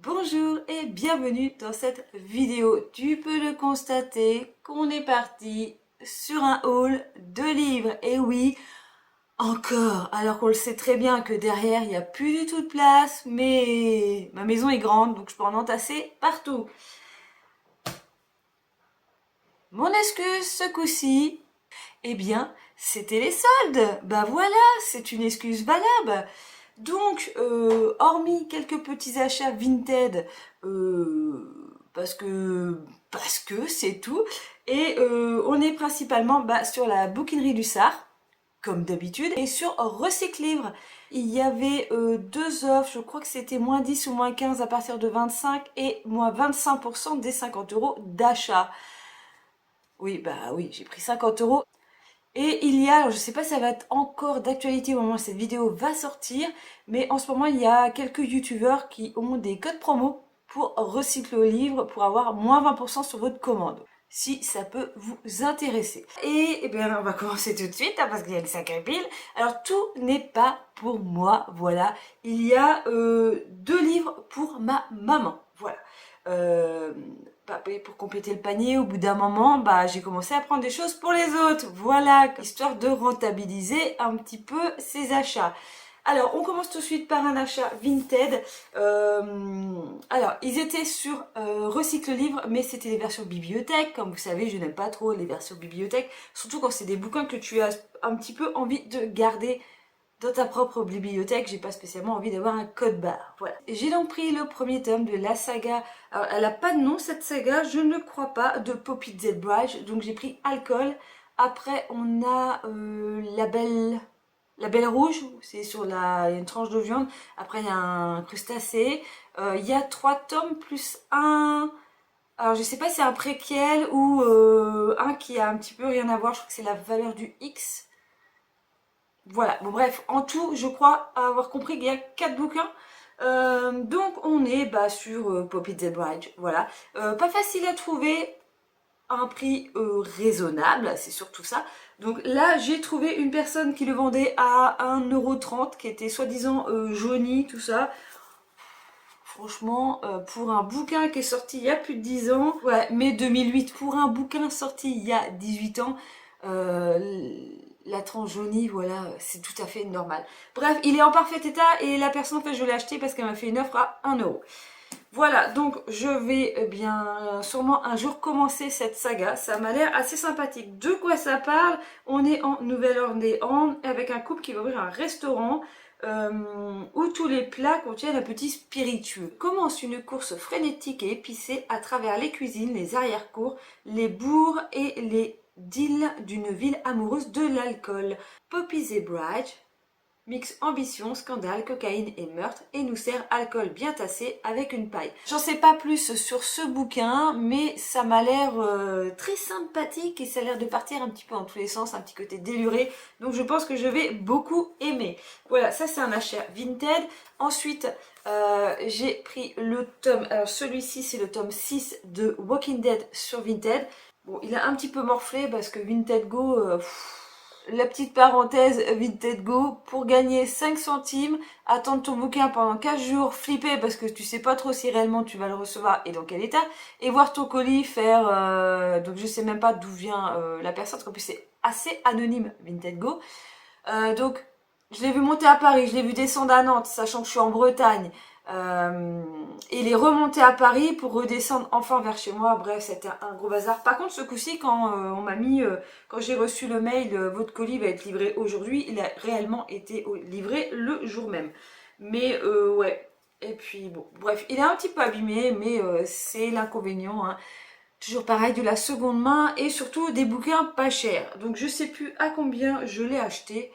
Bonjour et bienvenue dans cette vidéo. Tu peux le constater qu'on est parti sur un haul de livres. Et oui, encore, alors qu'on le sait très bien que derrière il n'y a plus du tout de place, mais ma maison est grande donc je peux en entasser partout. Mon excuse ce coup-ci, eh bien, c'était les soldes. Bah voilà, c'est une excuse valable. Donc, hormis quelques petits achats Vinted, parce que c'est tout. Et on est principalement sur la bouquinerie du Sar, comme d'habitude, et sur Recycle Livre. Il y avait deux offres, je crois que c'était moins 10 ou moins 15 à partir de 25 et moins 25% des 50 € d'achat. Oui, bah oui, j'ai pris 50 €. Et il y a, alors je sais pas si ça va être encore d'actualité au moment où cette vidéo va sortir, mais en ce moment il y a quelques youtubeurs qui ont des codes promo pour recycler au livre pour avoir moins 20% sur votre commande, si ça peut vous intéresser. Et, eh bien on va commencer tout de suite parce qu'il y a une sacrée pile. Alors tout n'est pas pour moi, voilà. Il y a deux livres pour ma maman, voilà. Pour compléter le panier, au bout d'un moment, j'ai commencé à prendre des choses pour les autres. Voilà, histoire de rentabiliser un petit peu ses achats. Alors, on commence tout de suite par un achat Vinted. Alors, ils étaient sur Recycle Livre, mais c'était les versions bibliothèque. Comme vous savez, je n'aime pas trop les versions bibliothèque, surtout quand c'est des bouquins que tu as un petit peu envie de garder dans ta propre bibliothèque. J'ai pas spécialement envie d'avoir un code barre. Voilà. J'ai donc pris le premier tome de la saga. Alors, elle a pas de nom cette saga, je ne crois pas, de Poppy Zebrage. Donc j'ai pris Alcool. Après on a la Belle Rouge, c'est sur il y a une tranche de viande. Après il y a un crustacé. Il y a 3 tomes plus un. Alors je sais pas si c'est un préquel ou un qui a un petit peu rien à voir. Je crois que c'est la valeur du X. Voilà, bon bref, en tout, je crois avoir compris qu'il y a 4 bouquins. Donc on est sur Poppy Zebrage, voilà. Pas facile à trouver, à un prix raisonnable, c'est surtout ça. Donc là, j'ai trouvé une personne qui le vendait à 1,30 €, qui était soi-disant jauni, tout ça. Franchement, pour un bouquin qui est sorti il y a plus de 10 ans, ouais, mai 2008, pour un bouquin sorti il y a 18 ans, la tranche jaunie, voilà, c'est tout à fait normal. Bref, il est en parfait état et la personne, en fait, je l'ai acheté parce qu'elle m'a fait une offre à 1 €. Voilà, donc je vais bien sûrement un jour commencer cette saga. Ça m'a l'air assez sympathique. De quoi ça parle? On est en Nouvelle-Orléans avec un couple qui va ouvrir un restaurant où tous les plats contiennent un petit spiritueux. Commence une course frénétique et épicée à travers les cuisines, les arrière-cours, les bourgs et les deals d'une ville amoureuse de l'alcool. Poppy Zebrage mix ambition, scandale, cocaïne et meurtre et nous sert alcool bien tassé avec une paille. J'en sais pas plus sur ce bouquin, mais ça m'a l'air très sympathique et ça a l'air de partir un petit peu dans tous les sens, un petit côté déluré. Donc je pense que je vais beaucoup aimer. Voilà, ça c'est un achat Vinted. Ensuite, j'ai pris le tome, alors celui-ci c'est le tome 6 de Walking Dead sur Vinted. Bon, il a un petit peu morflé parce que Vinted Go... la petite parenthèse Vinted Go, pour gagner 5 centimes, attendre ton bouquin pendant 15 jours, flipper parce que tu sais pas trop si réellement tu vas le recevoir et dans quel état, et voir ton colis faire, donc je sais même pas d'où vient la personne, parce qu'en plus c'est assez anonyme Vinted Go. Donc je l'ai vu monter à Paris, je l'ai vu descendre à Nantes, sachant que je suis en Bretagne. Et il est remonté à Paris pour redescendre enfin vers chez moi. Bref, c'était un gros bazar. Par contre, ce coup-ci, quand on m'a mis, quand j'ai reçu le mail, votre colis va être livré aujourd'hui, il a réellement été livré le jour même. Mais ouais. Et puis bon, bref, il est un petit peu abîmé, mais c'est l'inconvénient, hein. Toujours pareil, de la seconde main et surtout des bouquins pas chers. Donc je sais plus à combien je l'ai acheté.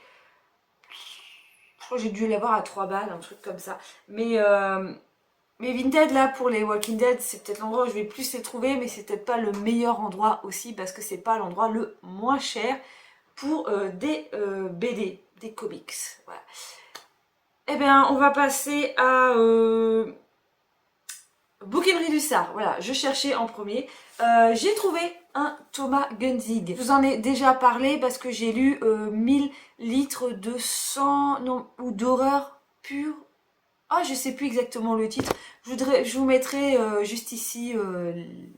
Je crois que j'ai dû l'avoir à 3 balles, un truc comme ça. Mais Vinted, là, pour les Walking Dead, c'est peut-être l'endroit où je vais plus les trouver, mais c'est peut-être pas le meilleur endroit aussi, parce que c'est pas l'endroit le moins cher pour des BD, des comics. Voilà. Eh bien, on va passer à Bouquinerie du Sar. Voilà, je cherchais en premier. J'ai trouvé un Thomas Gunzig. Je vous en ai déjà parlé parce que j'ai lu 1000 litres de sang, non, ou d'horreur pure. Ah, je sais plus exactement le titre. Je vous mettrai juste ici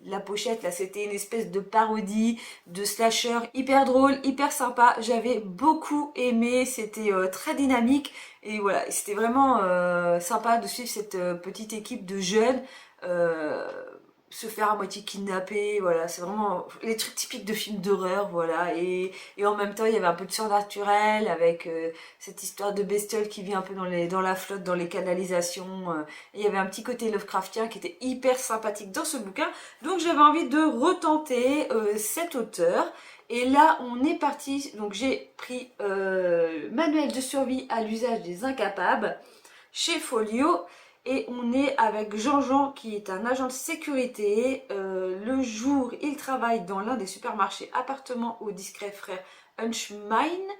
la pochette. Là, c'était une espèce de parodie de slasher hyper drôle, hyper sympa. J'avais beaucoup aimé. C'était très dynamique. Et voilà, c'était vraiment sympa de suivre cette petite équipe de jeunes. euh, Se faire à moitié kidnapper, voilà, c'est vraiment les trucs typiques de films d'horreur, voilà, et en même temps il y avait un peu de surnaturel avec cette histoire de bestiole qui vit un peu dans la flotte, dans les canalisations, et il y avait un petit côté Lovecraftien qui était hyper sympathique dans ce bouquin, donc j'avais envie de retenter cet auteur, et là on est parti, donc j'ai pris Manuel de survie à l'usage des incapables, chez Folio, et on est avec Jean-Jean qui est un agent de sécurité. Le jour, il travaille dans l'un des supermarchés appartements au discret frère Hunchmine.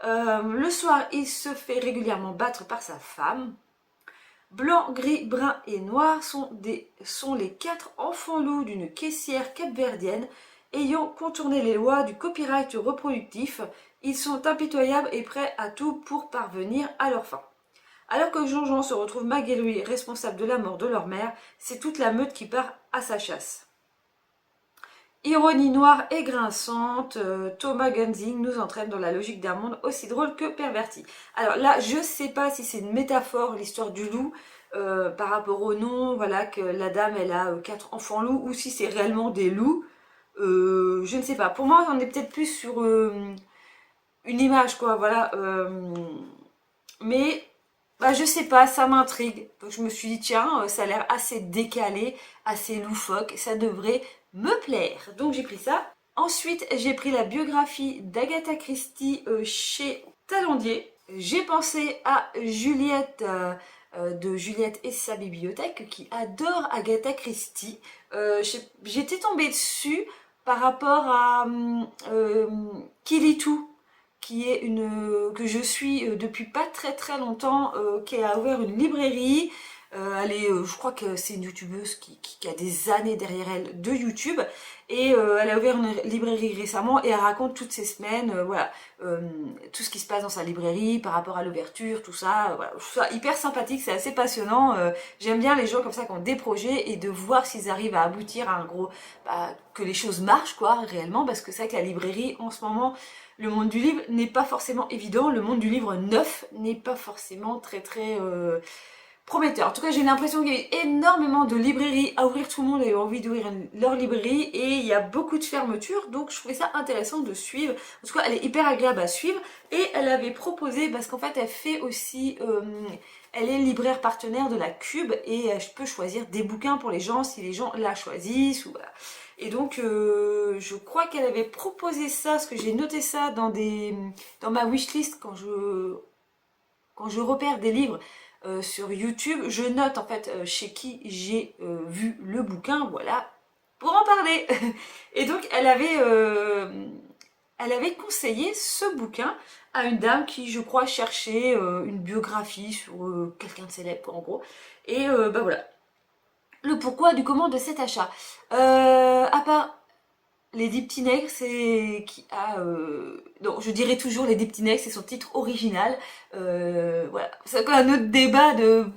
Le soir, il se fait régulièrement battre par sa femme. Blanc, gris, brun et noir sont les 4 enfants loups d'une caissière capverdienne ayant contourné les lois du copyright reproductif. Ils sont impitoyables et prêts à tout pour parvenir à leur fin. Alors que Jean-Jean se retrouve malgré lui responsable de la mort de leur mère, c'est toute la meute qui part à sa chasse. Ironie noire et grinçante, Thomas Gunzing nous entraîne dans la logique d'un monde aussi drôle que perverti. Alors là, je sais pas si c'est une métaphore, l'histoire du loup, par rapport au nom, voilà, que la dame, elle a 4 enfants loups, ou si c'est réellement des loups. Je ne sais pas. Pour moi, on est peut-être plus sur une image, quoi, voilà. Mais bah, je sais pas, ça m'intrigue. Donc je me suis dit, tiens, ça a l'air assez décalé, assez loufoque, ça devrait me plaire. Donc j'ai pris ça. Ensuite, j'ai pris la biographie d'Agatha Christie chez Talandier. J'ai pensé à Juliette de Juliette et sa bibliothèque qui adore Agatha Christie. J'étais tombée dessus par rapport à Kilitou, qui est que je suis depuis pas très longtemps, qui a ouvert une librairie. Je crois que c'est une youtubeuse qui a des années derrière elle de YouTube, et elle a ouvert une librairie récemment et elle raconte toutes ces semaines, voilà, tout ce qui se passe dans sa librairie par rapport à l'ouverture, tout ça, voilà, je trouve ça hyper sympathique, c'est assez passionnant. J'aime bien les gens comme ça qui ont des projets et de voir s'ils arrivent à aboutir à un gros, que les choses marchent quoi réellement, parce que c'est vrai que la librairie en ce moment, le monde du livre n'est pas forcément évident, le monde du livre neuf n'est pas forcément très prometteur. En tout cas, j'ai l'impression qu'il y a eu énormément de librairies à ouvrir, tout le monde a eu envie d'ouvrir leur librairie et il y a beaucoup de fermetures, donc je trouvais ça intéressant de suivre. En tout cas, elle est hyper agréable à suivre et elle avait proposé, parce qu'en fait, elle fait aussi... elle est libraire partenaire de la Cube et je peux choisir des bouquins pour les gens si les gens la choisissent ou voilà. Et donc je crois qu'elle avait proposé ça, parce que j'ai noté ça dans ma wishlist quand je repère des livres sur YouTube. Je note en fait chez qui j'ai vu le bouquin, voilà, pour en parler. Et donc elle avait conseillé ce bouquin à une dame qui, je crois, cherchait une biographie sur quelqu'un de célèbre, en gros. Et bah voilà. Le pourquoi du comment de cet achat. À part Lady Petits Nègres, c'est qui a... non, je dirais toujours Lady Petits Nègres, c'est son titre original. Voilà, c'est encore un autre débat de...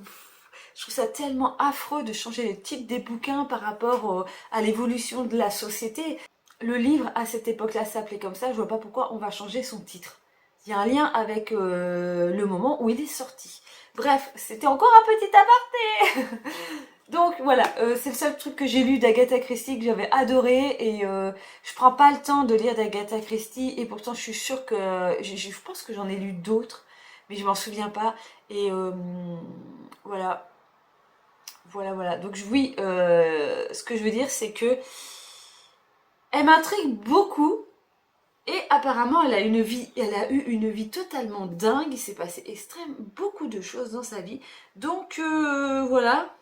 Je trouve ça tellement affreux de changer les titres des bouquins par rapport à l'évolution de la société. Le livre, à cette époque-là, s'appelait comme ça, je vois pas pourquoi on va changer son titre. Il y a un lien avec le moment où il est sorti. Bref, c'était encore un petit aparté. Donc voilà, c'est le seul truc que j'ai lu d'Agatha Christie que j'avais adoré, et je prends pas le temps de lire d'Agatha Christie et pourtant je suis sûre que je pense que j'en ai lu d'autres, mais je m'en souviens pas. Et voilà, voilà. Donc oui, ce que je veux dire c'est que elle m'intrigue beaucoup. Et apparemment, elle a eu une vie totalement dingue. Il s'est passé beaucoup de choses dans sa vie. Donc voilà,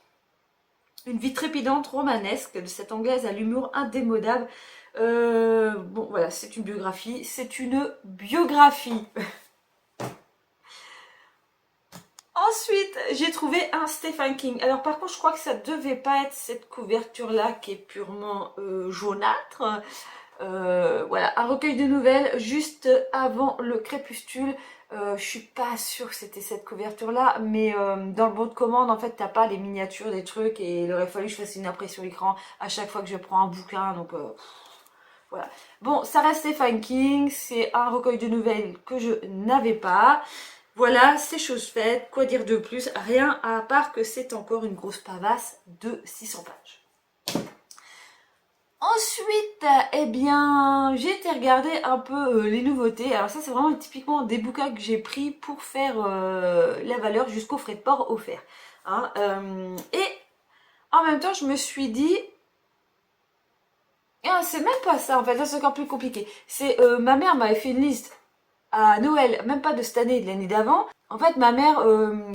une vie trépidante, romanesque de cette Anglaise à l'humour indémodable. Bon, voilà, c'est une biographie. Ensuite, j'ai trouvé un Stephen King. Alors par contre, je crois que ça devait pas être cette couverture-là qui est purement jaunâtre. Voilà, un recueil de nouvelles juste avant le crépuscule. Je suis pas sûre que c'était cette couverture là, mais dans le bon de commande en fait t'as pas les miniatures des trucs et il aurait fallu que je fasse une impression écran à chaque fois que je prends un bouquin, donc voilà. Bon, ça reste Stephen King, c'est un recueil de nouvelles que je n'avais pas. Voilà, c'est chose faite, quoi dire de plus, rien à part que c'est encore une grosse pavasse de 600 pages. Ensuite, eh bien, j'ai été regarder un peu les nouveautés. Alors ça, c'est vraiment typiquement des bouquins que j'ai pris pour faire la valeur jusqu'au frais de port offert. Hein, et en même temps, je me suis dit, ah, c'est même pas ça en fait, là c'est encore plus compliqué. C'est ma mère m'avait fait une liste à Noël, même pas de cette année, de l'année d'avant. En fait, ma mère,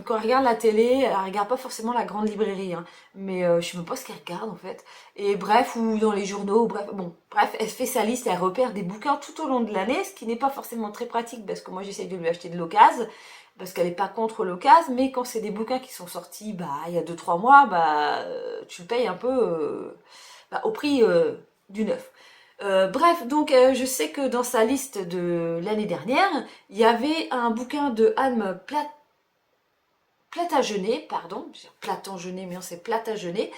quand elle regarde la télé, elle regarde pas forcément la grande librairie, hein, mais je sais même pas ce qu'elle regarde en fait. Et bref, ou dans les journaux, bref, bon, bref, elle fait sa liste, elle repère des bouquins tout au long de l'année, ce qui n'est pas forcément très pratique parce que moi j'essaye de lui acheter de l'occasion, parce qu'elle est pas contre l'occasion, mais quand c'est des bouquins qui sont sortis, bah, il y a 2-3 mois, bah, tu le payes un peu bah, au prix du neuf. Bref, donc je sais que dans sa liste de l'année dernière, il y avait un bouquin de Anne Plantagenet, pardon, Plantagenet, mais non c'est Plantagenet.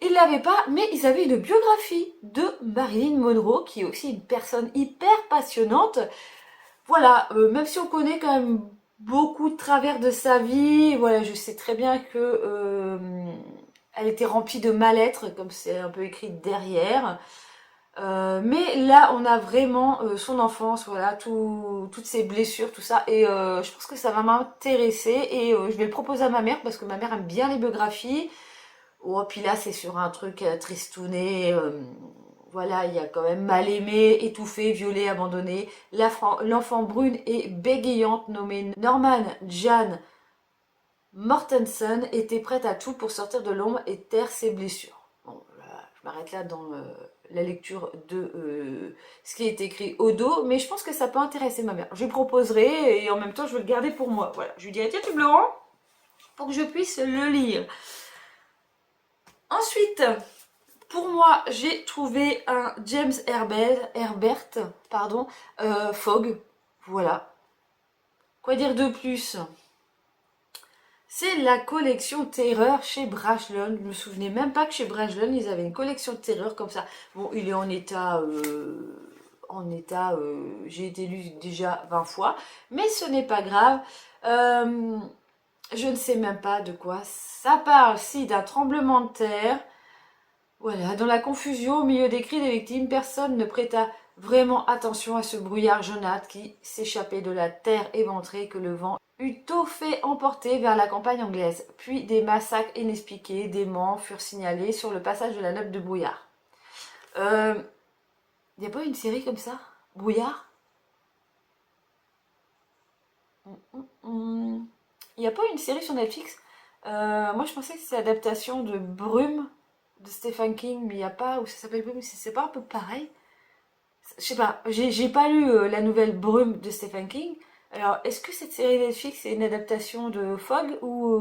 Ils l'avaient pas, mais ils avaient une biographie de Marilyn Monroe, qui est aussi une personne hyper passionnante. Voilà, même si on connaît quand même beaucoup de travers de sa vie, voilà, je sais très bien que elle était remplie de mal-être, comme c'est un peu écrit derrière. Mais là, on a vraiment son enfance, voilà, toutes ses blessures, tout ça. Et je pense que ça va m'intéresser. Et je vais le proposer à ma mère parce que ma mère aime bien les biographies. Oh, puis là, c'est sur un truc tristouné. Voilà, il y a quand même mal aimé, étouffé, violé, abandonné. L'enfant brune et bégayante nommée Norman Jan Mortensen était prête à tout pour sortir de l'ombre et taire ses blessures. Bon, là, je m'arrête là dans la lecture de ce qui est écrit au dos, mais je pense que ça peut intéresser ma mère. Je lui proposerai et en même temps je vais le garder pour moi. Voilà, je lui dirai tiens tu me le rends pour que je puisse le lire. Ensuite, pour moi, j'ai trouvé un James Herbert, pardon, Fogg. Voilà. Quoi dire de plus? C'est la collection Terreur chez Brajlon. Je me souvenais même pas que chez Brajlon, ils avaient une collection de Terreur comme ça. Bon, il est en état... j'ai été lu déjà 20 fois, mais ce n'est pas grave. Je ne sais même pas de quoi ça parle. Si, d'un tremblement de terre. Voilà, dans la confusion, au milieu des cris des victimes, personne ne prêta vraiment attention à ce brouillard jaunâtre qui s'échappait de la terre éventrée que le vent eut tôt fait emporter vers la campagne anglaise. Puis des massacres inexpliqués, des morts furent signalés sur le passage de la nappe de brouillard. Y a pas une série comme ça? Brouillard? Y a pas une série sur Netflix? Moi je pensais que c'était l'adaptation de Brume de Stephen King, mais il n'y a pas, ou ça s'appelle Brume, c'est pas un peu pareil? Je sais pas, j'ai pas lu la nouvelle Brume de Stephen King. Alors, est-ce que cette série Netflix est une adaptation de Fogg ou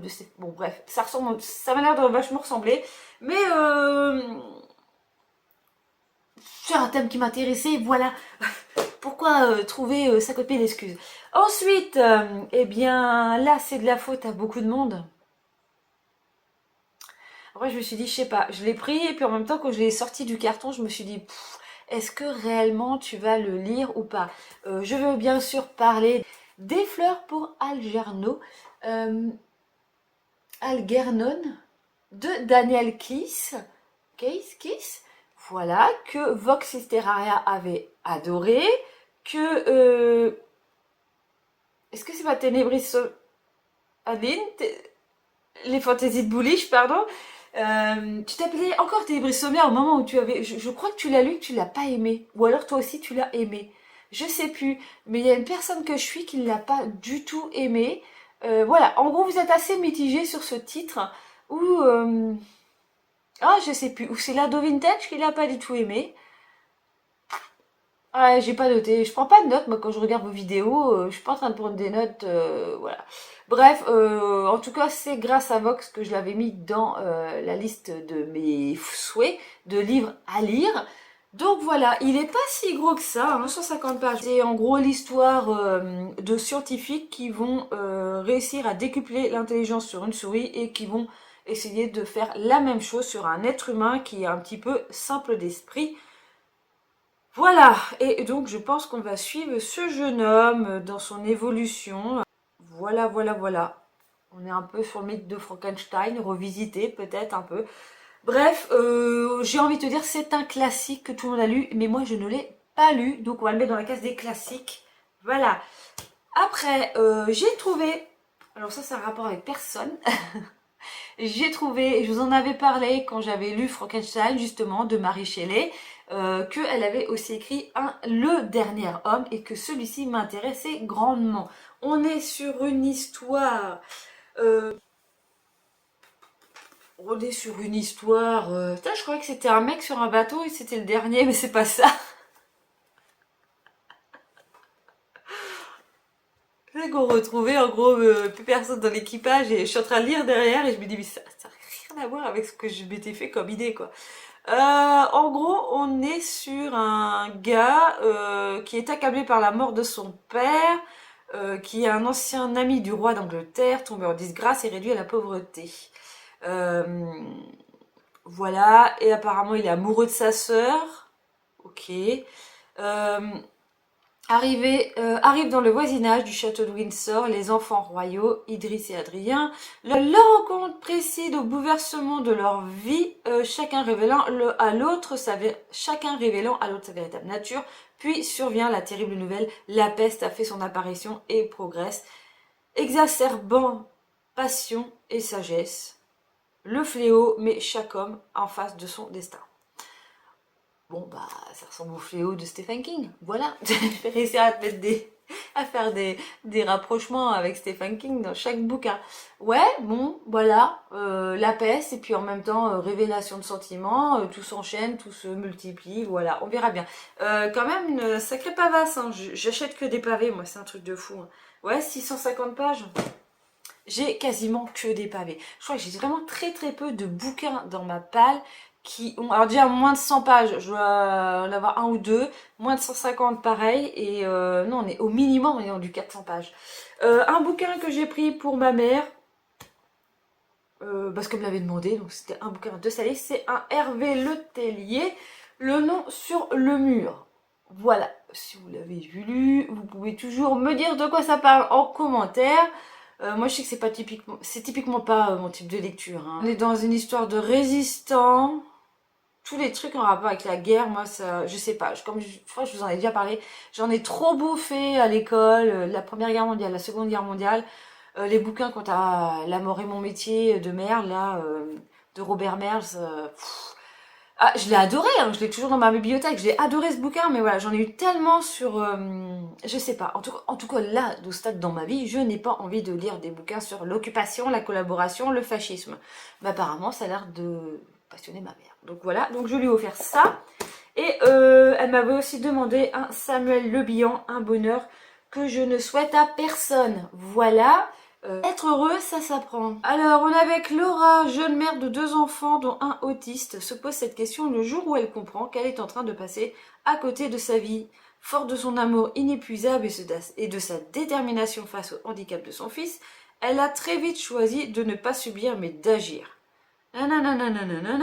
de Stephen... Bon, bref, ça ressemble, ça m'a l'air de vachement ressembler, mais c'est un thème qui m'intéressait, voilà. Pourquoi trouver 50 000 excuses? Ensuite, eh bien, là, c'est de la faute à beaucoup de monde. Après, je me suis dit, je sais pas, je l'ai pris et puis en même temps, quand je l'ai sorti du carton, je me suis dit, est-ce que réellement tu vas le lire ou pas? Je veux bien sûr parler des fleurs pour Algernon de Daniel Kiss, voilà, que Vox Literaria avait adoré, que... est-ce que c'est pas Ténébris Aline les fantaisies de Bullish, pardon. Tu t'appelais encore Ténébris Sommaire au moment où tu avais... Je crois que tu l'as lu, que tu l'as pas aimé. Ou alors toi aussi tu l'as aimé. Je sais plus. Mais il y a une personne que je suis qui ne l'a pas du tout aimé. Voilà, en gros vous êtes assez mitigé sur ce titre. Ou... ah, je sais plus. Ou c'est l'ado vintage qui l'a pas du tout aimé. Ah, j'ai pas noté. Je prends pas de notes, moi, quand je regarde vos vidéos. Je suis pas en train de prendre des notes. Voilà. Bref, en tout cas, c'est grâce à Vox que je l'avais mis dans la liste de mes souhaits de livres à lire. Donc voilà, il est pas si gros que ça, hein, 150 pages. C'est en gros l'histoire de scientifiques qui vont réussir à décupler l'intelligence sur une souris et qui vont essayer de faire la même chose sur un être humain qui est un petit peu simple d'esprit. Voilà, et donc je pense qu'on va suivre ce jeune homme dans son évolution. Voilà, voilà, voilà. On est un peu sur le mythe de Frankenstein, revisité peut-être un peu. Bref, j'ai envie de te dire, c'est un classique que tout le monde a lu, mais moi je ne l'ai pas lu, donc on va le mettre dans la case des classiques. Voilà. Après, j'ai trouvé, alors ça c'est un rapport avec personne, j'ai trouvé, je vous en avais parlé quand j'avais lu Frankenstein justement de Mary Shelley, qu'elle avait aussi écrit Le Dernier Homme et que celui-ci m'intéressait grandement. On est sur une histoire... euh, On est sur une histoire... Putain, je croyais que c'était un mec sur un bateau et c'était le dernier, mais c'est pas ça. C'est qu'on retrouvait en gros plus personne dans l'équipage et je suis en train de lire derrière et je me dis mais ça n'a rien à voir avec ce que je m'étais fait comme idée quoi. En gros, on est sur un gars qui est accablé par la mort de son père, qui est un ancien ami du roi d'Angleterre, tombé en disgrâce et réduit à la pauvreté. Euh, voilà, et apparemment il est amoureux de sa sœur. Ok. Euh, Arrivent dans le voisinage du château de Windsor les enfants royaux, Idriss et Adrien. Leur rencontre précède au bouleversement de leur vie, chacun révélant à l'autre sa véritable nature. Puis survient la terrible nouvelle, la peste a fait son apparition et progresse, exacerbant passion et sagesse. Le fléau met chaque homme en face de son destin. Bon, bah, ça ressemble au fléau de Stephen King. Voilà, j'ai réussi à faire des rapprochements avec Stephen King dans chaque bouquin. Ouais, bon, voilà, la peste, et puis en même temps, révélation de sentiments, tout s'enchaîne, tout se multiplie, voilà, on verra bien. Quand même, une sacrée pavasse, hein. J'achète que des pavés, moi, c'est un truc de fou, hein. Ouais, 650 pages. J'ai quasiment que des pavés. Je crois que j'ai vraiment très très peu de bouquins dans ma palle qui ont... Alors déjà moins de 100 pages, je dois en avoir un ou deux. Moins de 150 pareil. Et non, on est au minimum, on est en du 400 pages. Un bouquin que j'ai pris pour ma mère, parce qu'elle me l'avait demandé, donc c'était un bouquin de Salé, c'est un Hervé Le Tellier, Le nom sur le mur. Voilà, si vous l'avez lu, vous pouvez toujours me dire de quoi ça parle en commentaire. Moi je sais que c'est typiquement pas mon type de lecture, hein. On est dans une histoire de résistants, tous les trucs en rapport avec la guerre, moi ça, je sais pas, comme je crois que je vous en ai déjà parlé, j'en ai trop bouffé à l'école, la Première Guerre mondiale, la Seconde Guerre mondiale, les bouquins quant à La mort et mon métier de Merle, là, de Robert Merle, ah, je l'ai adoré, hein, je l'ai toujours dans ma bibliothèque, j'ai adoré ce bouquin, mais voilà, j'en ai eu tellement sur... je sais pas, en tout cas là, au stade dans ma vie, je n'ai pas envie de lire des bouquins sur l'occupation, la collaboration, le fascisme. Mais apparemment, ça a l'air de passionner ma mère. Donc voilà, donc je lui ai offert ça. Et elle m'avait aussi demandé un Samuel Le Bihan, un bonheur que je ne souhaite à personne. Voilà. Être heureux, ça s'apprend. Alors, on est avec Laura, jeune mère de 2 enfants, dont un autiste, se pose cette question le jour où elle comprend qu'elle est en train de passer à côté de sa vie. Forte de son amour inépuisable et de sa détermination face au handicap de son fils, elle a très vite choisi de ne pas subir mais d'agir. Nanana.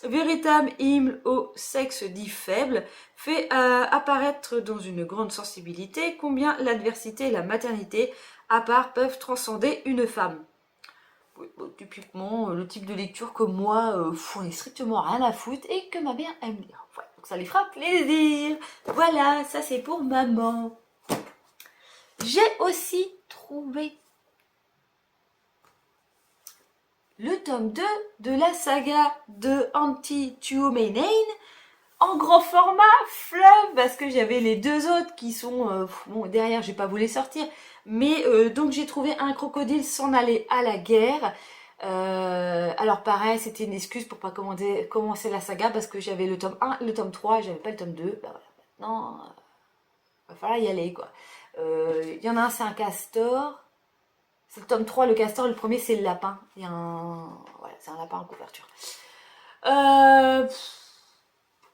Véritable hymne au sexe dit faible, fait apparaître dans une grande sensibilité combien l'adversité et la maternité à part peuvent transcender une femme. Typiquement le type de lecture que moi j'en ai strictement rien à foutre et que ma mère aime lire. Ouais, donc ça lui fera plaisir. Voilà, ça c'est pour maman. J'ai aussi trouvé le tome 2 de la saga de Anti-Tuomeinen en grand format, fleuve, parce que j'avais les deux autres qui sont... bon, derrière, j'ai pas voulu les sortir. Mais donc, j'ai trouvé un crocodile s'en aller à la guerre. Alors, pareil, c'était une excuse pour pas commencer la saga, parce que j'avais le tome 1, le tome 3, j'avais pas le tome 2. Bah voilà, maintenant, va falloir y aller, quoi. Il y en a un, c'est un castor. C'est le tome 3, le castor. Le premier, c'est le lapin. Il y a un... Voilà, c'est un lapin en couverture.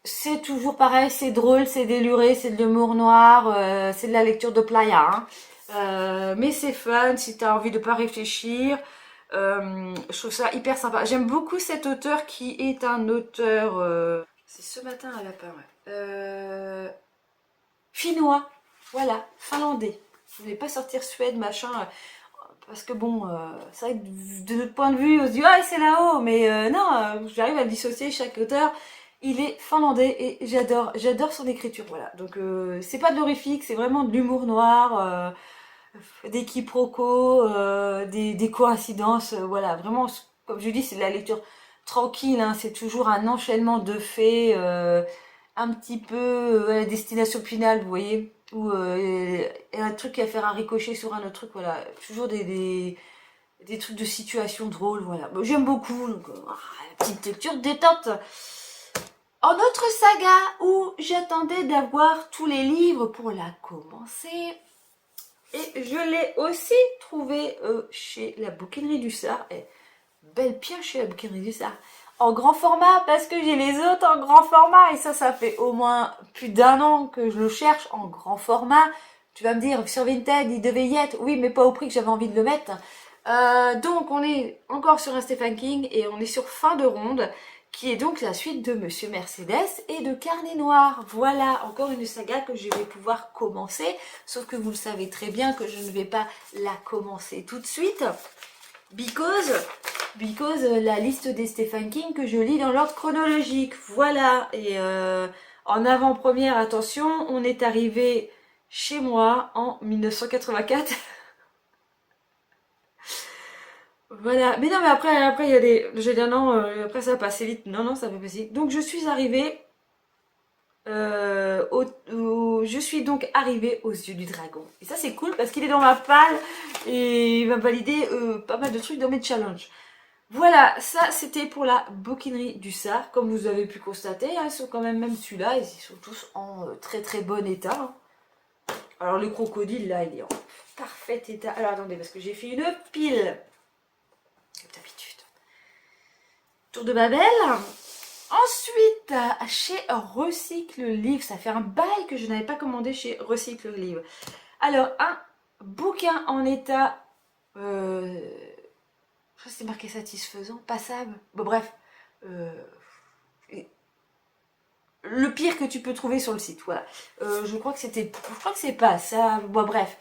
c'est toujours pareil, c'est drôle, c'est déluré, c'est de l'humour noir, c'est de la lecture de playa, hein. Mais c'est fun si t'as envie de pas réfléchir. Je trouve ça hyper sympa. J'aime beaucoup cet auteur qui est un auteur... c'est ce matin à la part, ouais. Finnois, voilà, finlandais. Je voulais pas sortir Suède, machin, parce que bon, c'est vrai que de notre point de vue, on se dit ah c'est là-haut, mais non, j'arrive à le dissocier chaque auteur. Il est finlandais et j'adore son écriture, voilà. Donc c'est pas de l'horrifique, c'est vraiment de l'humour noir, des quiproquos, des coïncidences, voilà. Vraiment, comme je dis, c'est de la lecture tranquille, hein, c'est toujours un enchaînement de faits, un petit peu à la destination finale, vous voyez, ou un truc qui va faire un ricochet sur un autre truc, voilà. Toujours des trucs de situation drôles, voilà. Bon, j'aime beaucoup, donc petite lecture détente. En autre saga où j'attendais d'avoir tous les livres pour la commencer, et je l'ai aussi trouvé chez la bouquinerie du Sar, et belle pioche chez la bouquinerie du Sar, en grand format, parce que j'ai les autres en grand format, et ça fait au moins plus d'1 an que je le cherche en grand format. Tu vas me dire, sur Vinted, il devait y être, oui, mais pas au prix que j'avais envie de le mettre. Donc on est encore sur un Stephen King, et on est sur Fin de ronde, qui est donc la suite de Monsieur Mercedes et de Carnet Noir. Voilà, encore une saga que je vais pouvoir commencer, sauf que vous le savez très bien que je ne vais pas la commencer tout de suite, because la liste des Stephen King que je lis dans l'ordre chronologique, voilà, et en avant-première, attention, on est arrivé chez moi en 1984. Voilà, mais non, mais après il y a des... J'ai dit non, après ça va passer vite. Non, ça va passer vite. Donc je suis arrivée... je suis donc arrivée aux yeux du dragon. Et ça c'est cool parce qu'il est dans ma palle et il va valider pas mal de trucs dans mes challenges. Voilà, ça c'était pour la bouquinerie du Sar. Comme vous avez pu constater, hein, ils sont quand même celui-là, ils sont tous en très très bon état. Hein. Alors le crocodile là, il est en parfait état. Alors attendez, parce que j'ai fait une pile. Comme d'habitude. Tour de Babel. Ensuite, chez Recycle Livre, ça fait un bail que je n'avais pas commandé chez Recycle Livre. Alors, un bouquin en état, je crois que c'est marqué satisfaisant, passable, bon bref, le pire que tu peux trouver sur le site, voilà. Je crois que c'est pas ça, bon bref.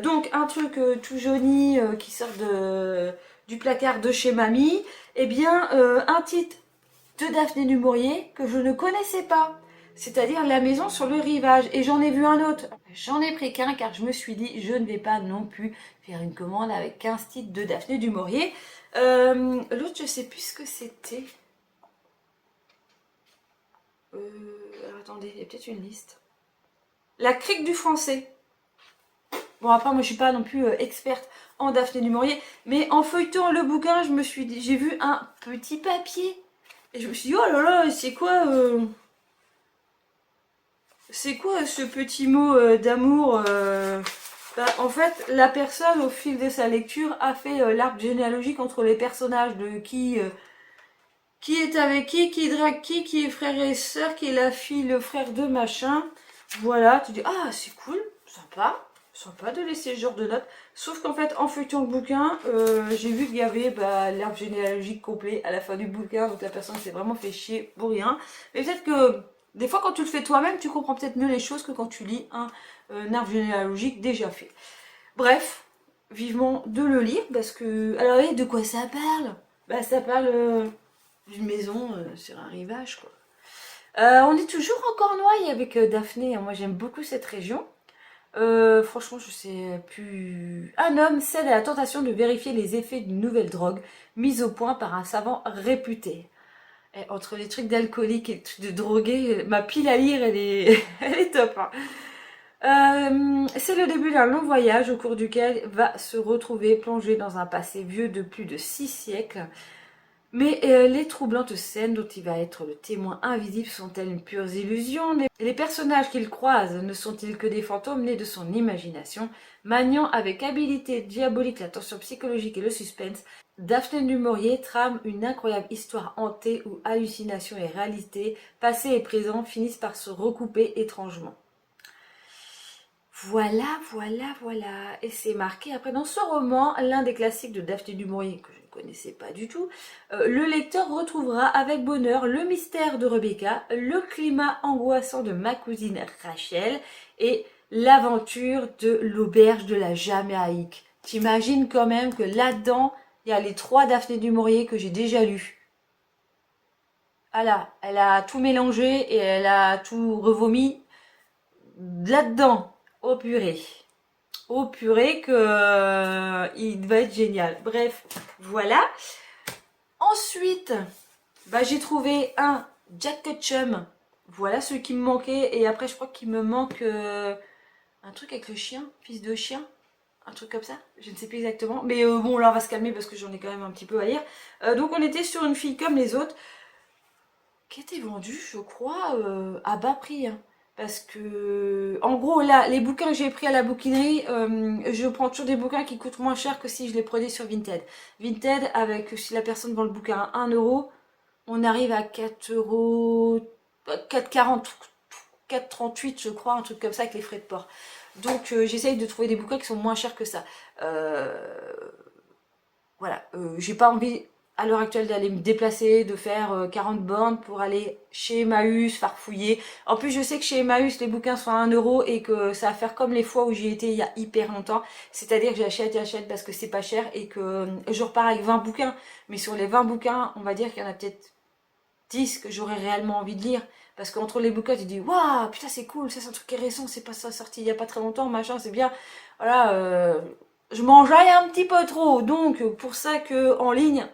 Donc un truc tout jauni qui sort du placard de chez mamie, eh bien un titre de Daphné du Maurier que je ne connaissais pas, c'est-à-dire La maison sur le rivage, et j'en ai vu un autre. J'en ai pris qu'un car je me suis dit je ne vais pas non plus faire une commande avec 15 titres de Daphné du Maurier. L'autre je sais plus ce que c'était. Alors attendez, il y a peut-être une liste. La crique du français. Bon après moi je suis pas non plus experte en Daphné du Maurier, mais en feuilletant le bouquin je me suis dit, j'ai vu un petit papier et je me suis dit oh là là c'est quoi ce petit mot d'amour bah, en fait la personne au fil de sa lecture a fait l'arbre généalogique entre les personnages de qui est avec qui drague qui est frère et sœur, qui est la fille, le frère de machin. Voilà, tu dis ah c'est cool, sympa de laisser ce genre de notes. Sauf qu'en fait en feuilletant le bouquin, j'ai vu qu'il y avait l'arbre généalogique complet à la fin du bouquin, donc la personne s'est vraiment fait chier pour rien. Mais peut-être que des fois quand tu le fais toi-même, tu comprends peut-être mieux les choses que quand tu lis un arbre généalogique déjà fait. Bref, vivement de le lire parce que... Alors oui, de quoi ça parle? Bah ça parle d'une maison sur un rivage quoi. On est toujours en Cornouailles avec Daphné, moi j'aime beaucoup cette région. Franchement je sais plus... Un homme cède à la tentation de vérifier les effets d'une nouvelle drogue mise au point par un savant réputé. Et entre les trucs d'alcoolique et les trucs de drogué, ma pile à lire elle est, elle est top hein. C'est le début d'un long voyage au cours duquel va se retrouver plongé dans un passé vieux de plus de 6 siècles. Mais les troublantes scènes dont il va être le témoin invisible sont-elles une pure illusion? Les personnages qu'il croise ne sont-ils que des fantômes nés de son imagination? Maniant avec habileté diabolique la tension psychologique et le suspense, Daphné du Maurier trame une incroyable histoire hantée où hallucination et réalité, passé et présent, finissent par se recouper étrangement. Voilà, voilà, voilà. Et c'est marqué après dans ce roman, l'un des classiques de Daphné du Maurier que je ne connaissais pas du tout. Le lecteur retrouvera avec bonheur le mystère de Rebecca, le climat angoissant de ma cousine Rachel et l'aventure de l'auberge de la Jamaïque. T'imagines quand même que là-dedans, il y a les 3 Daphné du Maurier que j'ai déjà lus. Voilà, elle a tout mélangé et elle a tout revomi là-dedans. Oh purée. Oh purée que il va être génial. Bref, voilà. Ensuite, bah, j'ai trouvé un Jack Ketchum. Voilà ce qui me manquait. Et après, je crois qu'il me manque un truc avec le chien, fils de chien. Un truc comme ça, je ne sais plus exactement. Mais bon, là, on va se calmer parce que j'en ai quand même un petit peu à lire. Donc, on était sur une fille comme les autres, qui était vendue, je crois, à bas prix. Hein. Parce que, en gros, là, les bouquins que j'ai pris à la bouquinerie, je prends toujours des bouquins qui coûtent moins cher que si je les prenais sur Vinted. Vinted, avec, si la personne vend le bouquin à 1 euro, on arrive à 4 euros, 4,40, 4,38 je crois, un truc comme ça avec les frais de port. Donc j'essaye de trouver des bouquins qui sont moins chers que ça. Voilà, j'ai pas envie à l'heure actuelle d'aller me déplacer, de faire 40 bornes pour aller chez Emmaüs, farfouiller. En plus, je sais que chez Emmaüs, les bouquins sont à 1 euro et que ça va faire comme les fois où j'y étais il y a hyper longtemps. C'est-à-dire que j'achète parce que c'est pas cher et que je repars avec 20 bouquins. Mais sur les 20 bouquins, on va dire qu'il y en a peut-être 10 que j'aurais réellement envie de lire. Parce qu'entre les bouquins, tu dis, waouh, putain, c'est cool, ça c'est un truc qui est récent, c'est pas ça sorti il y a pas très longtemps, machin, c'est bien. Voilà, je m'enjaille un petit peu trop. Donc, pour ça que en ligne,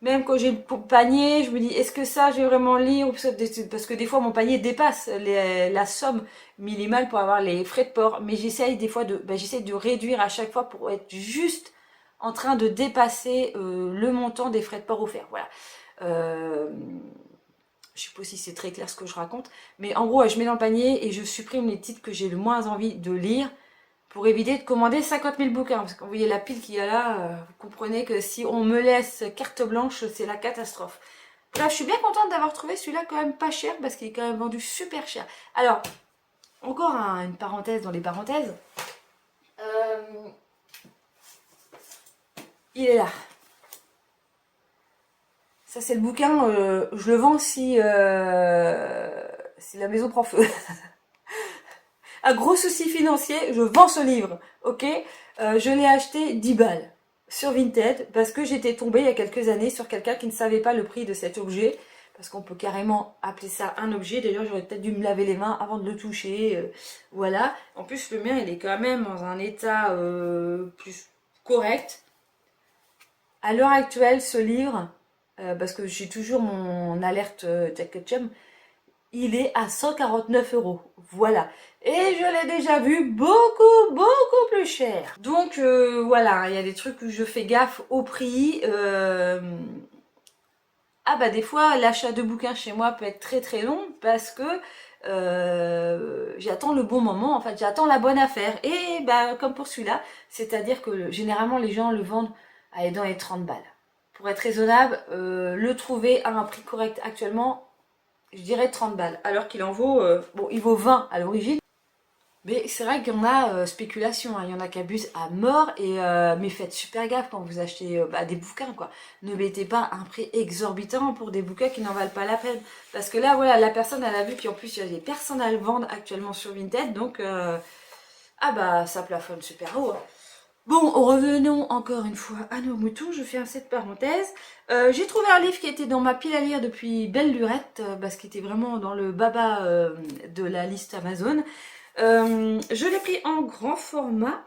même quand j'ai le panier, je me dis, est-ce que ça, je vais vraiment lire? Parce que des fois, mon panier dépasse la somme minimale pour avoir les frais de port. Mais j'essaye des fois j'essaye de réduire à chaque fois pour être juste en train de dépasser le montant des frais de port offerts. Voilà. Je sais pas si c'est très clair ce que je raconte. Mais en gros, je mets dans le panier et je supprime les titres que j'ai le moins envie de lire pour éviter de commander 50 000 bouquins. Parce que vous voyez la pile qu'il y a là, vous comprenez que si on me laisse carte blanche, c'est la catastrophe. Bref, je suis bien contente d'avoir trouvé celui-là quand même pas cher parce qu'il est quand même vendu super cher. Alors, encore une parenthèse dans les parenthèses. Il est là. Ça, c'est le bouquin, je le vends si la maison prend feu. Un gros souci financier, je vends ce livre, ok. Je l'ai acheté 10 balles sur Vinted parce que j'étais tombée il y a quelques années sur quelqu'un qui ne savait pas le prix de cet objet. Parce qu'on peut carrément appeler ça un objet. D'ailleurs, j'aurais peut-être dû me laver les mains avant de le toucher. Voilà. En plus, le mien, il est quand même dans un état plus correct. À l'heure actuelle, ce livre, parce que j'ai toujours mon alerte Jack Ketchum, il est à 149 euros. Voilà. Et je l'ai déjà vu beaucoup, beaucoup plus cher. Donc voilà, il y a des trucs où je fais gaffe au prix. Ah bah des fois, l'achat de bouquins chez moi peut être très très long parce que j'attends le bon moment, en fait j'attends la bonne affaire. Et bah comme pour celui-là, c'est-à-dire que généralement les gens le vendent dans les 30 balles. Pour être raisonnable, le trouver à un prix correct actuellement, je dirais 30 balles, alors qu'il en vaut, bon, il vaut 20 à l'origine. Mais c'est vrai qu'il y en a spéculation, hein. Il y en a qui abusent à mort, mais faites super gaffe quand vous achetez des bouquins, quoi. Ne mettez pas un prix exorbitant pour des bouquins qui n'en valent pas la peine. Parce que là, voilà, la personne, elle a vu qu'en plus, il y a des personnes à le vendre actuellement sur Vinted, donc, ça plafonne super haut, hein. Bon, revenons encore une fois à nos moutons, je fais cette parenthèse. J'ai trouvé un livre qui était dans ma pile à lire depuis belle lurette, parce qu'il était vraiment dans le baba de la liste Amazon. Je l'ai pris en grand format.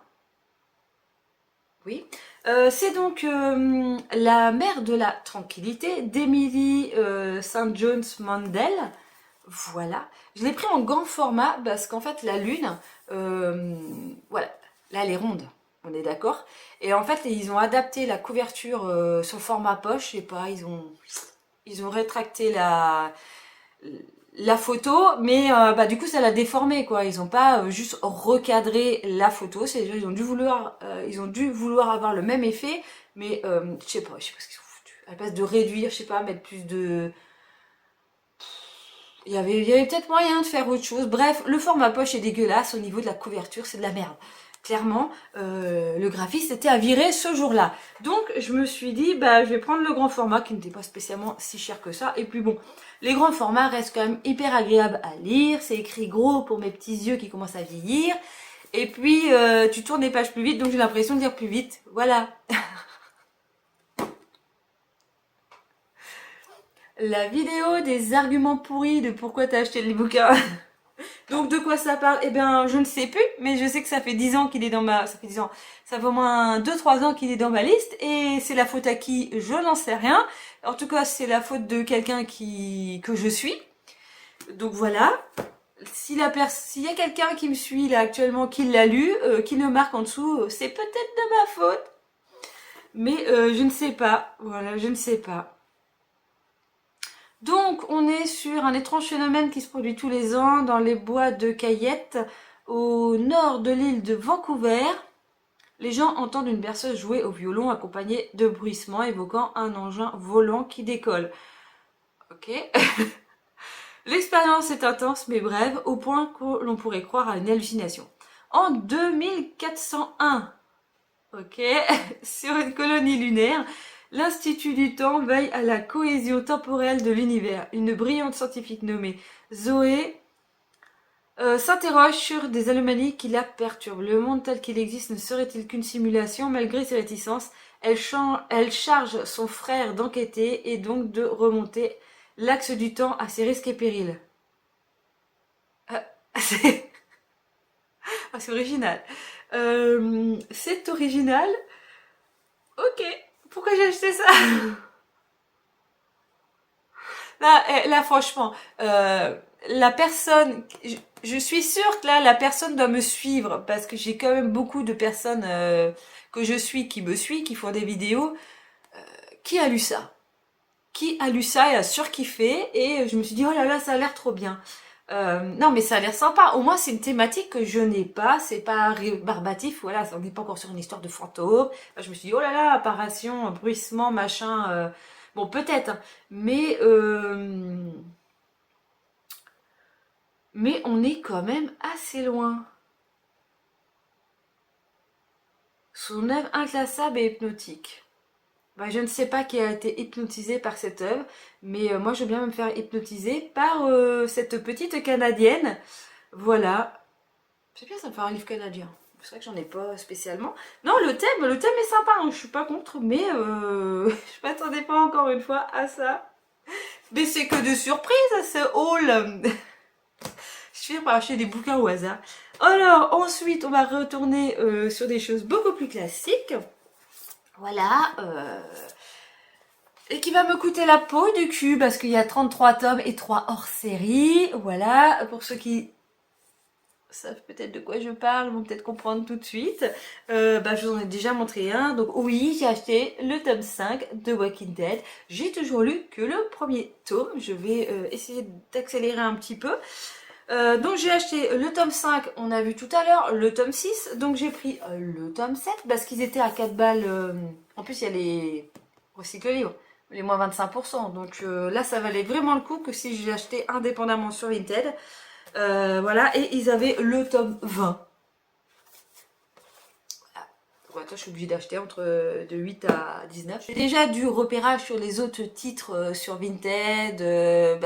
Oui. C'est donc La mer de la tranquillité d'Emily St. John's Mandel. Voilà. Je l'ai pris en grand format parce qu'en fait la lune, voilà, là elle est ronde. On est d'accord. Et en fait, ils ont adapté la couverture sur format poche. Je sais pas, ils ont rétracté la photo, mais du coup ça l'a déformé quoi. Ils ont pas juste recadré la photo, c'est ils ont dû vouloir avoir le même effet, mais je sais pas ce qu'ils ont foutu. À la place de réduire, je sais pas, mettre plus de, il y avait peut-être moyen de faire autre chose. Bref, le format poche est dégueulasse au niveau de la couverture, c'est de la merde. Clairement, le graphiste était à virer ce jour-là. Donc, je me suis dit, je vais prendre le grand format qui n'était pas spécialement si cher que ça. Et puis bon, les grands formats restent quand même hyper agréables à lire. C'est écrit gros pour mes petits yeux qui commencent à vieillir. Et puis, tu tournes les pages plus vite, donc j'ai l'impression de lire plus vite. Voilà. La vidéo des arguments pourris de pourquoi t'as acheté le bouquin. Donc de quoi ça parle? Eh bien, je ne sais plus, mais je sais que ça fait 10 ans qu'il est dans ma... Ça fait 10 ans. Ça fait au moins 2-3 ans qu'il est dans ma liste. Et c'est la faute à qui? Je n'en sais rien. En tout cas, c'est la faute de quelqu'un que je suis. Donc voilà. S'il y a quelqu'un qui me suit là actuellement, qui l'a lu, qui le marque en dessous, c'est peut-être de ma faute. Mais je ne sais pas. Voilà, je ne sais pas. Donc, on est sur un étrange phénomène qui se produit tous les ans dans les bois de Cayette, au nord de l'île de Vancouver. Les gens entendent une berceuse jouer au violon accompagnée de bruissements évoquant un engin volant qui décolle. Ok. L'expérience est intense mais brève, au point que l'on pourrait croire à une hallucination. En 2401, ok, sur une colonie lunaire, l'Institut du Temps veille à la cohésion temporelle de l'univers. Une brillante scientifique nommée Zoé s'interroge sur des anomalies qui la perturbent. Le monde tel qu'il existe ne serait-il qu'une simulation? Malgré ses réticences, elle charge son frère d'enquêter et donc de remonter l'axe du temps à ses risques et périls. C'est c'est original. C'est original. Ok. Pourquoi j'ai acheté ça? Là franchement, la personne, je suis sûre que là, la personne doit me suivre parce que j'ai quand même beaucoup de personnes que je suis, qui me suivent, qui font des vidéos. Qui a lu ça? Qui a lu ça et a surkiffé? Et je me suis dit, oh là là, ça a l'air trop bien. Non, mais ça a l'air sympa. Au moins, c'est une thématique que je n'ai pas. C'est pas rébarbatif. Voilà, on n'est pas encore sur une histoire de fantôme. Je me suis dit, oh là là, apparition, bruissement, machin. Bon, peut-être. Hein. Mais on est quand même assez loin. Son œuvre inclassable et hypnotique. Je ne sais pas qui a été hypnotisé par cette œuvre, mais moi je veux bien me faire hypnotiser par cette petite Canadienne. Voilà. C'est bien ça de faire un livre canadien. C'est vrai que j'en ai pas spécialement. Non, le thème est sympa, hein. Je suis pas contre, mais je m'attendais pas encore une fois à ça. Mais c'est que de surprise à ce haul. Je finis par acheter des bouquins au hasard. Alors, ensuite, on va retourner sur des choses beaucoup plus classiques. Voilà. Et qui va me coûter la peau du cul parce qu'il y a 33 tomes et 3 hors-série. Voilà. Pour ceux qui savent peut-être de quoi je parle, vont peut-être comprendre tout de suite. Je vous en ai déjà montré un. Donc oui, j'ai acheté le tome 5 de Walking Dead. J'ai toujours lu que le premier tome. Je vais essayer d'accélérer un petit peu. Donc j'ai acheté le tome 5, on a vu tout à l'heure, le tome 6, donc j'ai pris le tome 7 parce qu'ils étaient à 4 balles, en plus il y a les recycle livres, les moins 25%, donc là ça valait vraiment le coup que si j'ai acheté indépendamment sur Vinted, voilà, et ils avaient le tome 20. Toi, je suis obligée d'acheter entre de 8 à 19. J'ai déjà du repérage sur les autres titres sur Vinted,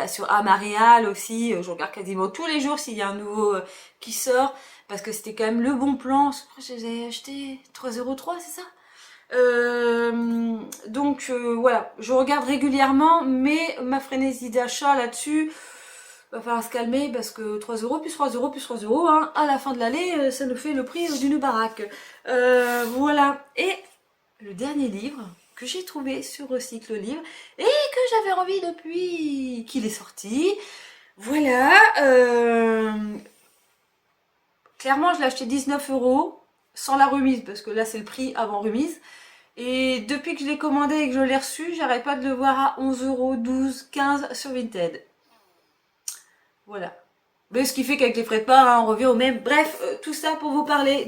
sur Amarial aussi. Je regarde quasiment tous les jours s'il y a un nouveau qui sort. Parce que c'était quand même le bon plan. Je les ai achetés 3,03 €, c'est ça? Voilà, je regarde régulièrement, mais ma frénésie d'achat là-dessus, va falloir se calmer parce que 3 € plus 3 € plus 3 €, hein, à la fin de l'année, ça nous fait le prix d'une baraque. Voilà. Et le dernier livre que j'ai trouvé sur Recycle Livre et que j'avais envie depuis qu'il est sorti. Voilà. Clairement, je l'ai acheté 19 € sans la remise parce que là, c'est le prix avant remise. Et depuis que je l'ai commandé et que je l'ai reçu, j'arrête pas de le voir à 11 €, 12, 15 sur Vinted. Voilà. Mais ce qui fait qu'avec les frais de part, hein, on revient au même. Bref, tout ça pour vous parler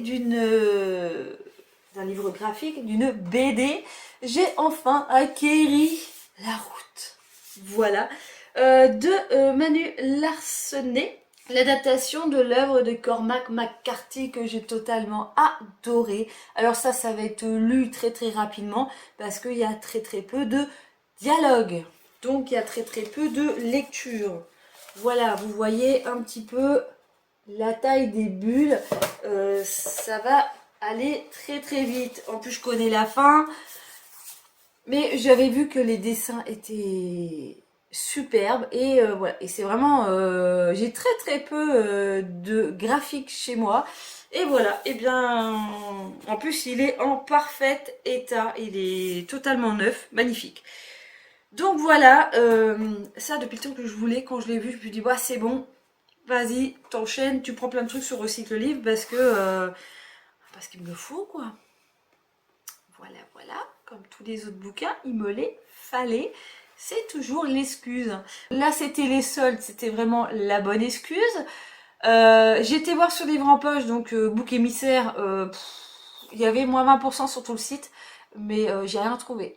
d'un livre graphique, d'une BD. J'ai enfin acquéri la route. Voilà. De Manu Larsenet. L'adaptation de l'œuvre de Cormac McCarthy que j'ai totalement adoré. Alors ça va être lu très très rapidement parce qu'il y a très très peu de dialogue. Donc il y a très très peu de lecture. Voilà, vous voyez un petit peu la taille des bulles. Ça va aller très très vite. En plus je connais la fin. Mais j'avais vu que les dessins étaient superbes et voilà, et c'est vraiment j'ai très très peu de graphiques chez moi et voilà, et bien en plus il est en parfait état, il est totalement neuf, magnifique. Donc voilà, ça depuis le temps que je voulais, quand je l'ai vu je me dis bah c'est bon, vas-y t'enchaînes, tu prends plein de trucs sur Recycle Livre parce qu'il me le faut quoi. Voilà, voilà, comme tous les autres bouquins, il me les fallait. C'est toujours l'excuse. Là, c'était les soldes, c'était vraiment la bonne excuse. J'ai été voir sur Livre en Poche, donc bouc émissaire, il y avait moins 20% sur tout le site, mais j'ai rien trouvé.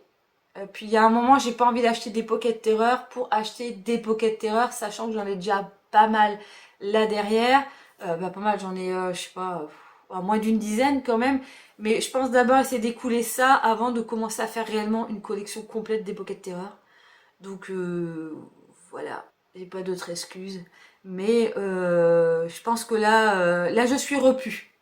Puis il y a un moment, j'ai pas envie d'acheter des Pocket Terreur pour acheter des Pocket Terreur, sachant que j'en ai déjà pas mal là derrière. Pas mal, j'en ai, je sais pas, moins d'une dizaine quand même. Mais je pense d'abord essayer d'écouler ça avant de commencer à faire réellement une collection complète des Pocket Terreur. Donc voilà, j'ai pas d'autres excuses. Mais je pense que là je suis repue.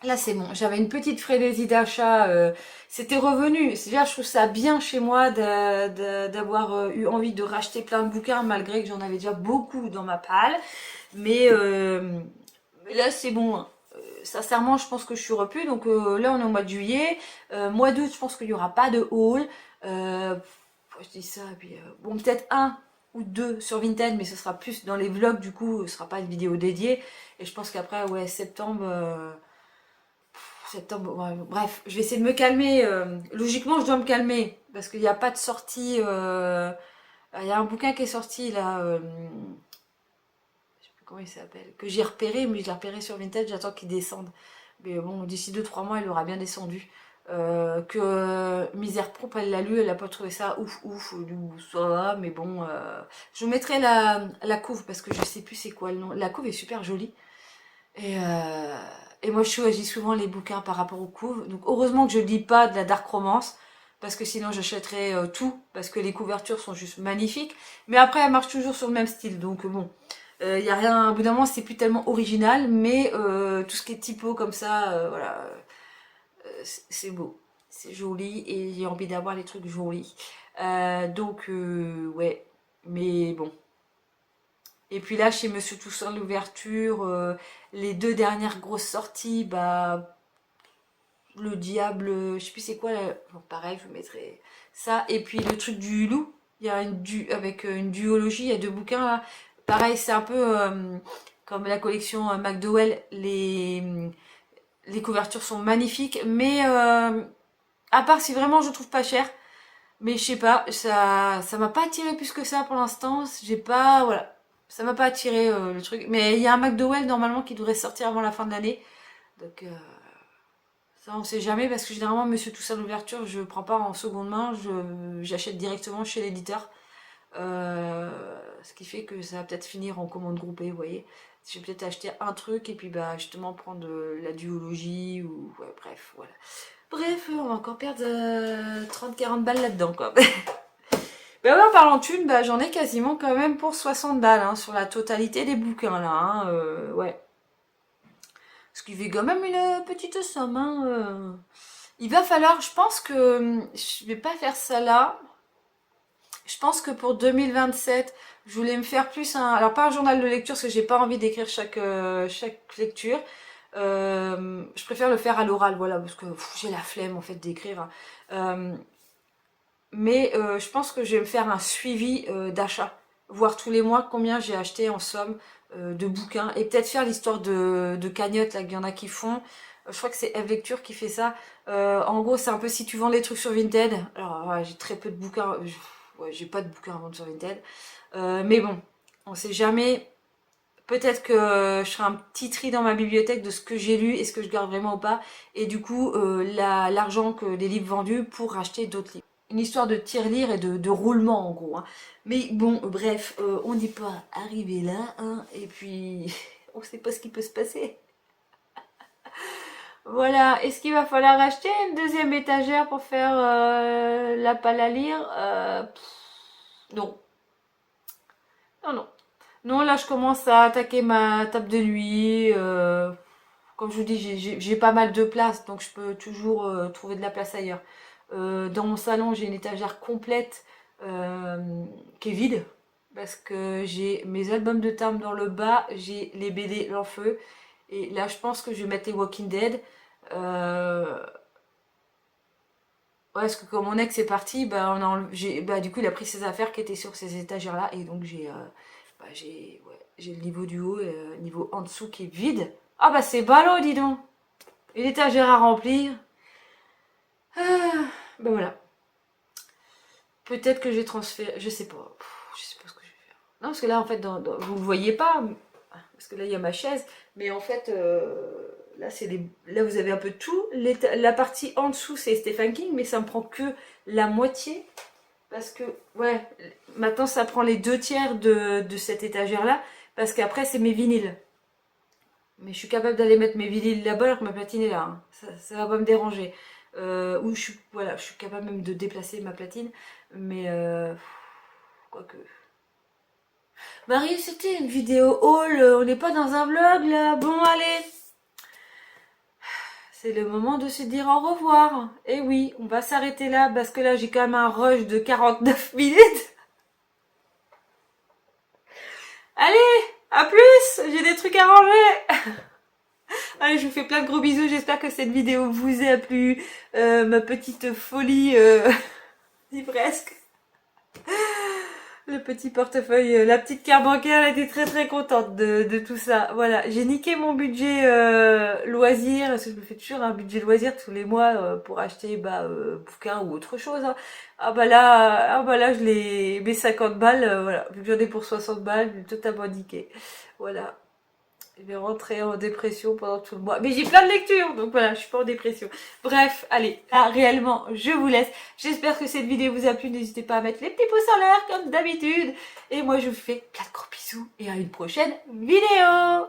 Là c'est bon, j'avais une petite frénésie d'achat, c'était revenu. C'est-à-dire je trouve ça bien chez moi d'avoir eu envie de racheter plein de bouquins malgré que j'en avais déjà beaucoup dans ma palle. Mais là c'est bon, hein. Sincèrement je pense que je suis repue. Donc là on est au mois de juillet, mois d'août je pense qu'il n'y aura pas de haul. Je dis ça, et puis bon peut-être un ou deux sur Vinted, mais ce sera plus dans les vlogs du coup, ce sera pas une vidéo dédiée. Et je pense qu'après ouais septembre... septembre, ouais, bref, je vais essayer de me calmer. Logiquement, je dois me calmer parce qu'il n'y a pas de sortie. Il y a un bouquin qui est sorti là, je sais plus comment il s'appelle, que j'ai repéré, mais je l'ai repéré sur Vinted. J'attends qu'il descende. Mais bon, d'ici 2-3 mois, il aura bien descendu. Misère propre, elle l'a lu, elle a pas trouvé ça ouf, ça va, mais bon, je vous mettrai la couve parce que je sais plus c'est quoi le nom. La couve est super jolie. Et, euh, et moi, je choisis souvent les bouquins par rapport aux couves. Donc, heureusement que je ne lis pas de la dark romance, parce que sinon, j'achèterais tout, parce que les couvertures sont juste magnifiques. Mais après, elles marchent toujours sur le même style. Donc, bon, il y a rien. Au bout d'un moment, c'est plus tellement original, mais tout ce qui est typo comme ça, voilà, c'est beau. C'est joli et j'ai envie d'avoir les trucs jolis. Donc, ouais. Mais bon. Et puis là, chez Monsieur Toussaint l'ouverture, les deux dernières grosses sorties, bah, le diable, je sais plus c'est quoi, là. Bon, pareil, je vous mettrai ça. Et puis le truc du loup, il y a avec une duologie, il y a deux bouquins là. Pareil, c'est un peu comme la collection McDowell, les couvertures sont magnifiques, mais à part si vraiment je trouve pas cher, mais je sais pas, ça m'a pas attiré plus que ça pour l'instant. J'ai pas, voilà, ça m'a pas attiré le truc. Mais il y a un McDowell normalement qui devrait sortir avant la fin de l'année. Donc ça on sait jamais parce que généralement Monsieur Toussaint l'ouverture je prends pas en seconde main, j'achète directement chez l'éditeur. Ce qui fait que ça va peut-être finir en commande groupée, vous voyez. Je vais peut-être acheter un truc et puis bah justement prendre la duologie ou ouais, bref, voilà. Bref, on va encore perdre 30-40 balles là-dedans quoi. Ben ouais, en parlant de thunes, bah, j'en ai quasiment quand même pour 60 balles hein, sur la totalité des bouquins là. Hein, ouais. Ce qui fait quand même une petite somme. Hein, Il va falloir, je pense que je vais pas faire ça là. Je pense que pour 2027, je voulais me faire plus un... Alors pas un journal de lecture parce que j'ai pas envie d'écrire chaque lecture. Je préfère le faire à l'oral, voilà, parce que j'ai la flemme en fait d'écrire. Hein. Mais je pense que je vais me faire un suivi d'achat, voir tous les mois combien j'ai acheté en somme de bouquins, et peut-être faire l'histoire de cagnotte, là, qu'il y en a qui font. Je crois que c'est F Lecture qui fait ça. En gros, c'est un peu si tu vends des trucs sur Vinted. Alors, ouais, j'ai très peu de bouquins. Ouais, j'ai pas de bouquins à vendre sur Vinted. Mais bon, on sait jamais. Peut-être que je ferai un petit tri dans ma bibliothèque de ce que j'ai lu et ce que je garde vraiment ou pas. Et du coup, l'argent que des livres vendus pour acheter d'autres livres. Une histoire de tirelire et de roulement en gros. Hein. Mais bon, bref, on n'est pas arrivé là. Hein, et puis, on ne sait pas ce qui peut se passer. Voilà, est-ce qu'il va falloir acheter une deuxième étagère pour faire la palle à lire Non. Non, non. Non, là, je commence à attaquer ma table de nuit. Comme je vous dis, j'ai pas mal de place, donc je peux toujours trouver de la place ailleurs. Dans mon salon, j'ai une étagère complète qui est vide. Parce que j'ai mes albums de timbres dans le bas, j'ai les BD l'enfeu. Et là, je pense que je vais mettre les Walking Dead. Ouais, parce que comme mon ex est parti, bah, du coup, il a pris ses affaires qui étaient sur ces étagères-là. Et donc, j'ai le niveau du haut et le niveau en dessous qui est vide. Ah bah c'est ballot, dis donc. Une étagère à remplir. Ben voilà. Peut-être que je vais transférer, je sais pas. Je sais pas ce que je vais faire. Non, parce que là, en fait, vous le voyez pas, parce que là, il y a ma chaise. Mais en fait, là, là, vous avez un peu de tout. La partie en dessous, c'est Stephen King, mais ça me prend que la moitié. Parce que, ouais, maintenant, ça prend les 2 tiers de cette étagère-là. Parce qu'après, c'est mes vinyles. Mais je suis capable d'aller mettre mes vinyles là-bas alors que ma platine est là. Hein. Ça va pas me déranger. Ou voilà, je suis capable même de déplacer ma platine. Mais quoique. Marie, c'était une vidéo haul. On n'est pas dans un vlog là. Bon, allez. C'est le moment de se dire au revoir. Et oui, on va s'arrêter là parce que là, j'ai quand même un rush de 49 minutes. Allez, à plus. J'ai des trucs à ranger. Allez, je vous fais plein de gros bisous. J'espère que cette vidéo vous a plu. Ma petite folie, dit presque. Le petit portefeuille, la petite carte bancaire, elle était très très contente de tout ça. Voilà, j'ai niqué mon budget loisir, parce que je me fais toujours un budget loisir tous les mois pour acheter bouquins ou autre chose. Hein. Ah bah là, mes 50 balles, voilà, vu que j'en ai pour 60 balles, je vais totalement niqué. Voilà. Je vais rentrer en dépression pendant tout le mois. Mais j'ai plein de lectures, donc voilà, je suis pas en dépression. Bref, allez, là, réellement, je vous laisse. J'espère que cette vidéo vous a plu. N'hésitez pas à mettre les petits pouces en l'air, comme d'habitude. Et moi, je vous fais plein de gros bisous et à une prochaine vidéo.